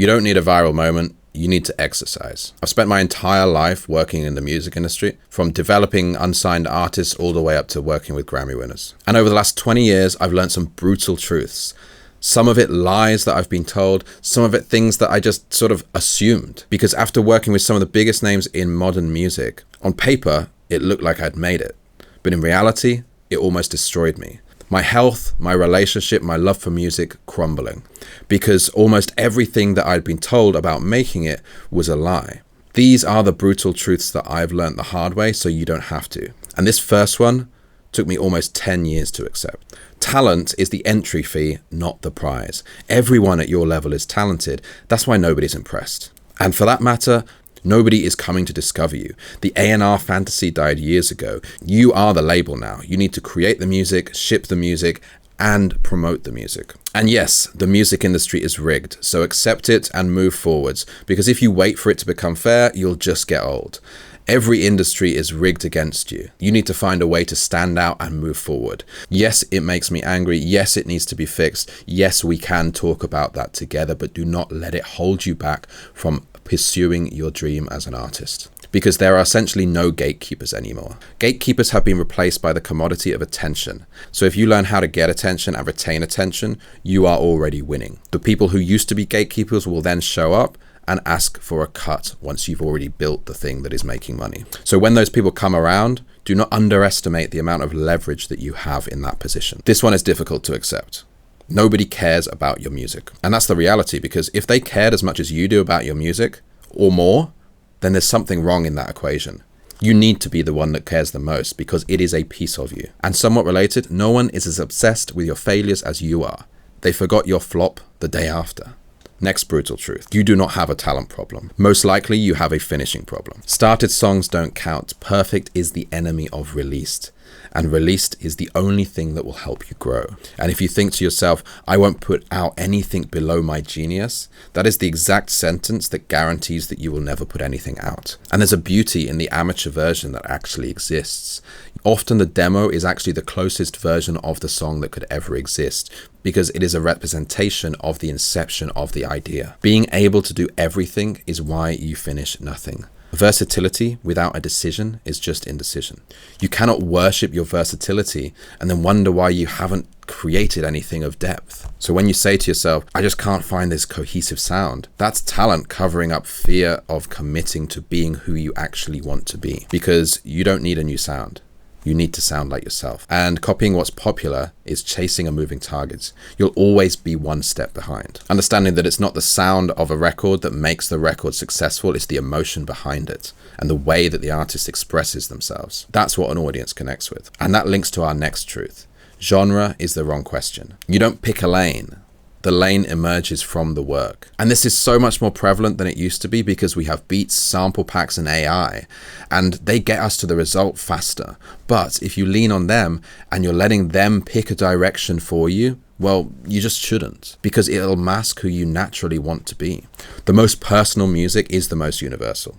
You don't need a viral moment. You need to exercise. I've spent my entire life working in the music industry, from developing unsigned artists all the way up to working with Grammy winners. And over the last 20 years, I've learned some brutal truths. Some of it lies that I've been told, some of it things that I just sort of assumed. Because after working with some of the biggest names in modern music, on paper, it looked like I'd made it. But in reality, it almost destroyed me. My health, my relationship, my love for music crumbling. Because almost everything that I'd been told about making it was a lie. These are the brutal truths that I've learned the hard way, so you don't have to. And this first one took me almost 10 years to accept. Talent is the entry fee, not the prize. Everyone at your level is talented. That's why nobody's impressed. And for that matter, nobody is coming to discover you. The A&R fantasy died years ago. You are the label now. You need to create the music, ship the music, and promote the music. And yes, the music industry is rigged, so accept it and move forwards, because if you wait for it to become fair, you'll just get old. Every industry is rigged against you. You need to find a way to stand out and move forward. Yes, it makes me angry. Yes, it needs to be fixed. Yes, we can talk about that together, but do not let it hold you back from pursuing your dream as an artist. Because there are essentially no gatekeepers anymore. Gatekeepers have been replaced by the commodity of attention. So if you learn how to get attention and retain attention, you are already winning. The people who used to be gatekeepers will then show up and ask for a cut once you've already built the thing that is making money. So when those people come around, do not underestimate the amount of leverage that you have in that position. This one is difficult to accept. Nobody cares about your music. And that's the reality, because if they cared as much as you do about your music, or more, then there's something wrong in that equation. You need to be the one that cares the most, because it is a piece of you. And somewhat related, no one is as obsessed with your failures as you are. They forgot your flop the day after. Next brutal truth. You do not have a talent problem. Most likely you have a finishing problem. Started songs don't count. Perfect is the enemy of released. And released is the only thing that will help you grow. And if you think to yourself, I won't put out anything below my genius, that is the exact sentence that guarantees that you will never put anything out. And there's a beauty in the amateur version that actually exists. Often the demo is actually the closest version of the song that could ever exist, because it is a representation of the inception of the idea. Being able to do everything is why you finish nothing. Versatility without a decision is just indecision. You cannot worship your versatility and then wonder why you haven't created anything of depth. So when you say to yourself, I just can't find this cohesive sound, that's talent covering up fear of committing to being who you actually want to be. Because you don't need a new sound. You need to sound like yourself. And copying what's popular is chasing a moving target. You'll always be one step behind. Understanding that it's not the sound of a record that makes the record successful, it's the emotion behind it and the way that the artist expresses themselves. That's what an audience connects with. And that links to our next truth. Genre is the wrong question. You don't pick a lane. The lane emerges from the work. And this is so much more prevalent than it used to be, because we have beats, sample packs, and AI, and they get us to the result faster. But if you lean on them and you're letting them pick a direction for you, well, you just shouldn't, because it'll mask who you naturally want to be. The most personal music is the most universal.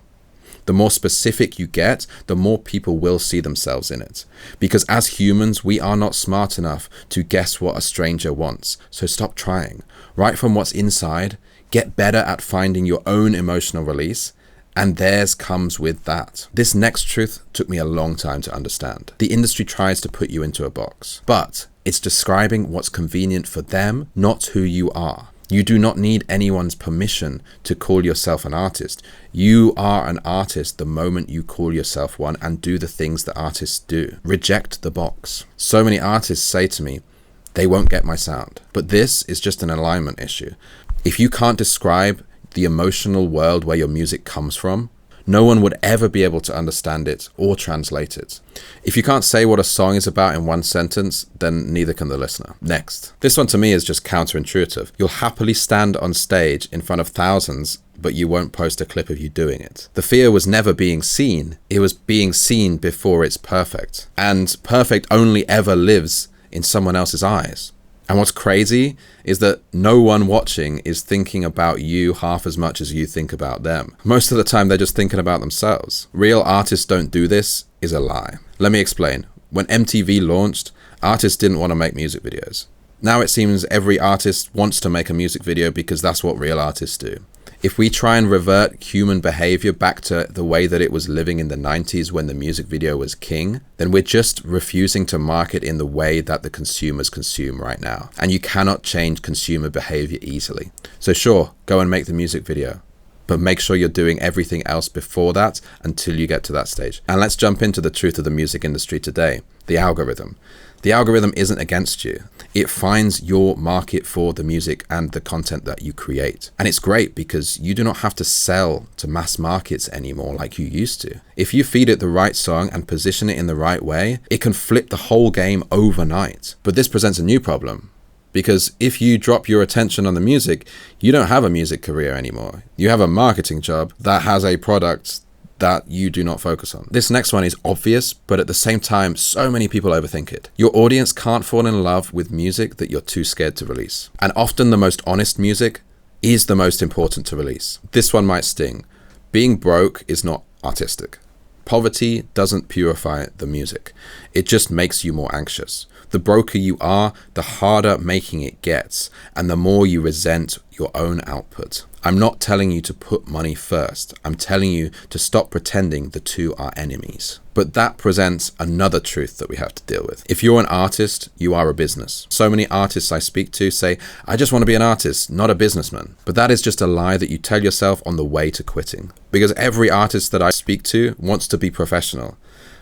The more specific you get, the more people will see themselves in it. Because as humans, we are not smart enough to guess what a stranger wants. So stop trying. Write from what's inside, get better at finding your own emotional release, and theirs comes with that. This next truth took me a long time to understand. The industry tries to put you into a box, but it's describing what's convenient for them, not who you are. You do not need anyone's permission to call yourself an artist. You are an artist the moment you call yourself one and do the things that artists do. Reject the box. So many artists say to me, they won't get my sound. But this is just an alignment issue. If you can't describe the emotional world where your music comes from, no one would ever be able to understand it or translate it. If you can't say what a song is about in one sentence, then neither can the listener. Next. This one to me is just counterintuitive. You'll happily stand on stage in front of thousands, but you won't post a clip of you doing it. The fear was never being seen. It was being seen before it's perfect. And perfect only ever lives in someone else's eyes. And what's crazy is that no one watching is thinking about you half as much as you think about them. Most of the time, they're just thinking about themselves. Real artists don't do this is a lie. Let me explain. When MTV launched, artists didn't want to make music videos. Now it seems every artist wants to make a music video because that's what real artists do. If we try and revert human behavior back to the way that it was living in the 90s when the music video was king, then we're just refusing to market in the way that the consumers consume right now. And you cannot change consumer behavior easily. So sure, go and make the music video, but make sure you're doing everything else before that until you get to that stage. And let's jump into the truth of the music industry today, the algorithm. The algorithm isn't against you. It finds your market for the music and the content that you create. And it's great because you do not have to sell to mass markets anymore like you used to. If you feed it the right song and position it in the right way, it can flip the whole game overnight. But this presents a new problem. Because if you drop your attention on the music, you don't have a music career anymore. You have a marketing job that has a product that you do not focus on. This next one is obvious, but at the same time, so many people overthink it. Your audience can't fall in love with music that you're too scared to release. And often the most honest music is the most important to release. This one might sting. Being broke is not artistic. Poverty doesn't purify the music. It just makes you more anxious. The broker you are, the harder making it gets, and the more you resent your own output. I'm not telling you to put money first. I'm telling you to stop pretending the two are enemies. But that presents another truth that we have to deal with. If you're an artist, you are a business. So many artists I speak to say, I just want to be an artist, not a businessman. But that is just a lie that you tell yourself on the way to quitting. Because every artist that I speak to wants to be professional.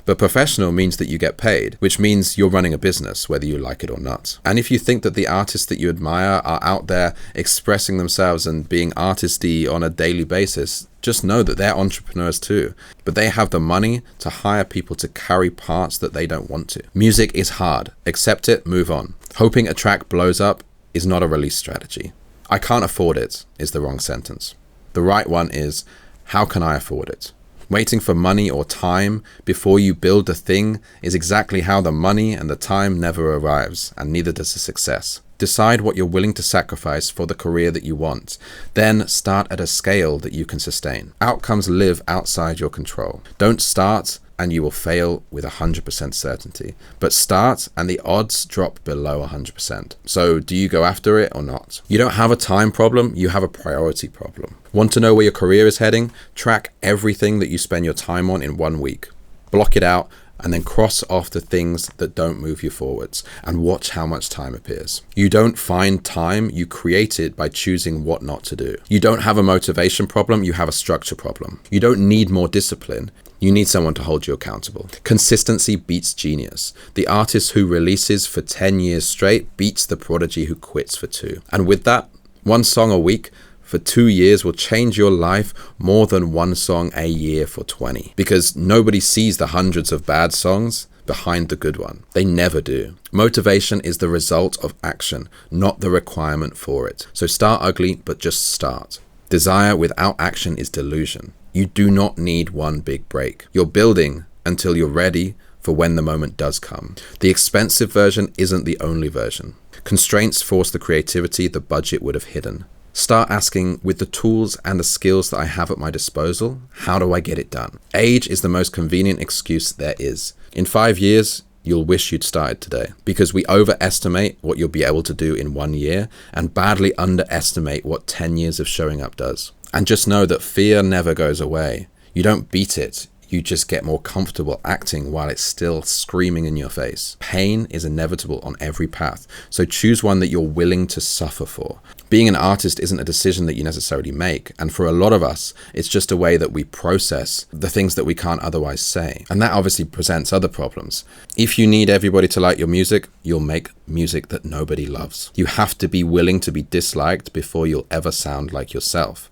But professional means that you get paid, which means you're running a business, whether you like it or not. And if you think that the artists that you admire are out there expressing themselves and being artisty on a daily basis, just know that they're entrepreneurs too. But they have the money to hire people to carry parts that they don't want to. Music is hard. Accept it, move on. Hoping a track blows up is not a release strategy. I can't afford it is the wrong sentence. The right one is, how can I afford it? Waiting for money or time before you build a thing is exactly how the money and the time never arrives, and neither does the success. Decide what you're willing to sacrifice for the career that you want. Then start at a scale that you can sustain. Outcomes live outside your control. Don't start and you will fail with 100% certainty. But start and the odds drop below 100%. So do you go after it or not? You don't have a time problem, you have a priority problem. Want to know where your career is heading? Track everything that you spend your time on in 1 week. Block it out and then cross off the things that don't move you forwards and watch how much time appears. You don't find time, you create it by choosing what not to do. You don't have a motivation problem, you have a structure problem. You don't need more discipline. You need someone to hold you accountable. Consistency beats genius. The artist who releases for 10 years straight beats the prodigy who quits for 2. And with that, 1 song a week for 2 years will change your life more than 1 song a year for 20. Because nobody sees the hundreds of bad songs behind the good one. They never do. Motivation is the result of action, not the requirement for it. So start ugly, but just start. Desire without action is delusion. You do not need one big break. You're building until you're ready for when the moment does come. The expensive version isn't the only version. Constraints force the creativity the budget would have hidden. Start asking, with the tools and the skills that I have at my disposal, how do I get it done? Age is the most convenient excuse there is. In 5 years, you'll wish you'd started today, because we overestimate what you'll be able to do in 1 year and badly underestimate what 10 years of showing up does. And just know that fear never goes away. You don't beat it. You just get more comfortable acting while it's still screaming in your face. Pain is inevitable on every path, so choose one that you're willing to suffer for. Being an artist isn't a decision that you necessarily make, and for a lot of us, it's just a way that we process the things that we can't otherwise say. And that obviously presents other problems. If you need everybody to like your music, you'll make music that nobody loves. You have to be willing to be disliked before you'll ever sound like yourself.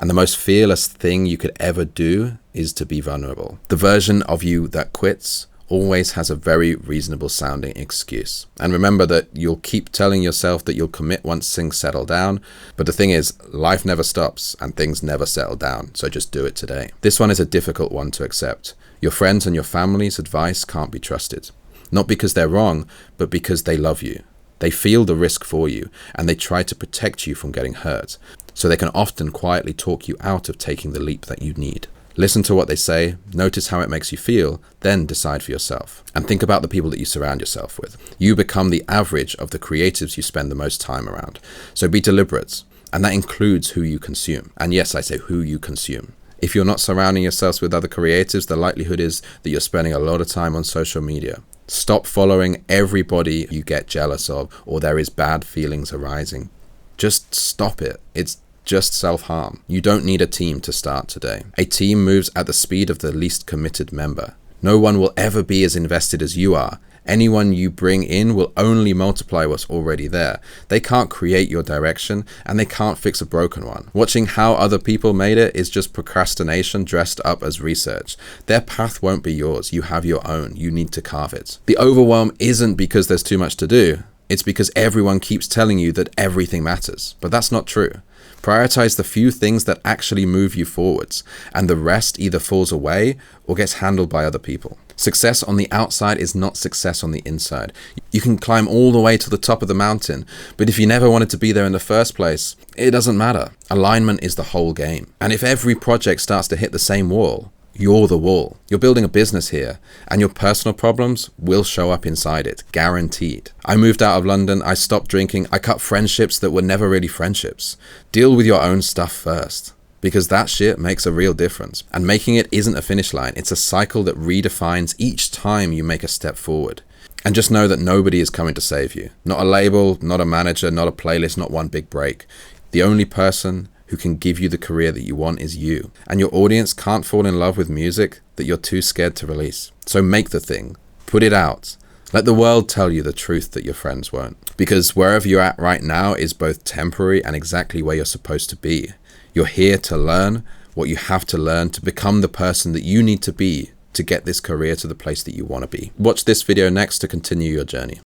And the most fearless thing you could ever do is to be vulnerable. The version of you that quits always has a very reasonable sounding excuse. And remember that you'll keep telling yourself that you'll commit once things settle down. But the thing is, life never stops and things never settle down. So just do it today. This one is a difficult one to accept. Your friends and your family's advice can't be trusted. Not because they're wrong, but because they love you. They feel the risk for you and they try to protect you from getting hurt. So they can often quietly talk you out of taking the leap that you need. Listen to what they say, notice how it makes you feel, then decide for yourself. And think about the people that you surround yourself with. You become the average of the creatives you spend the most time around. So be deliberate. And that includes who you consume. And yes, I say who you consume. If you're not surrounding yourselves with other creatives, the likelihood is that you're spending a lot of time on social media. Stop following everybody you get jealous of or there is bad feelings arising. Just stop it. It's just self-harm. You don't need a team to start today. A team moves at the speed of the least committed member. No one will ever be as invested as you are. Anyone you bring in will only multiply what's already there. They can't create your direction, and they can't fix a broken one. Watching how other people made it is just procrastination dressed up as research. Their path won't be yours. You have your own. You need to carve it. The overwhelm isn't because there's too much to do. It's because everyone keeps telling you that everything matters. But that's not true. Prioritize the few things that actually move you forwards, and the rest either falls away or gets handled by other people. Success on the outside is not success on the inside. You can climb all the way to the top of the mountain, but if you never wanted to be there in the first place, it doesn't matter. Alignment is the whole game. And if every project starts to hit the same wall, you're the wall. You're building a business here, and your personal problems will show up inside it, guaranteed. I moved out of London, I stopped drinking, I cut friendships that were never really friendships. Deal with your own stuff first, because that shit makes a real difference. And making it isn't a finish line, it's a cycle that redefines each time you make a step forward. And just know that nobody is coming to save you. Not a label, not a manager, not a playlist, not one big break. The only person who can give you the career that you want is you. And your audience can't fall in love with music that you're too scared to release. So make the thing, put it out. Let the world tell you the truth that your friends won't. Because wherever you're at right now is both temporary and exactly where you're supposed to be. You're here to learn what you have to learn to become the person that you need to be to get this career to the place that you want to be. Watch this video next to continue your journey.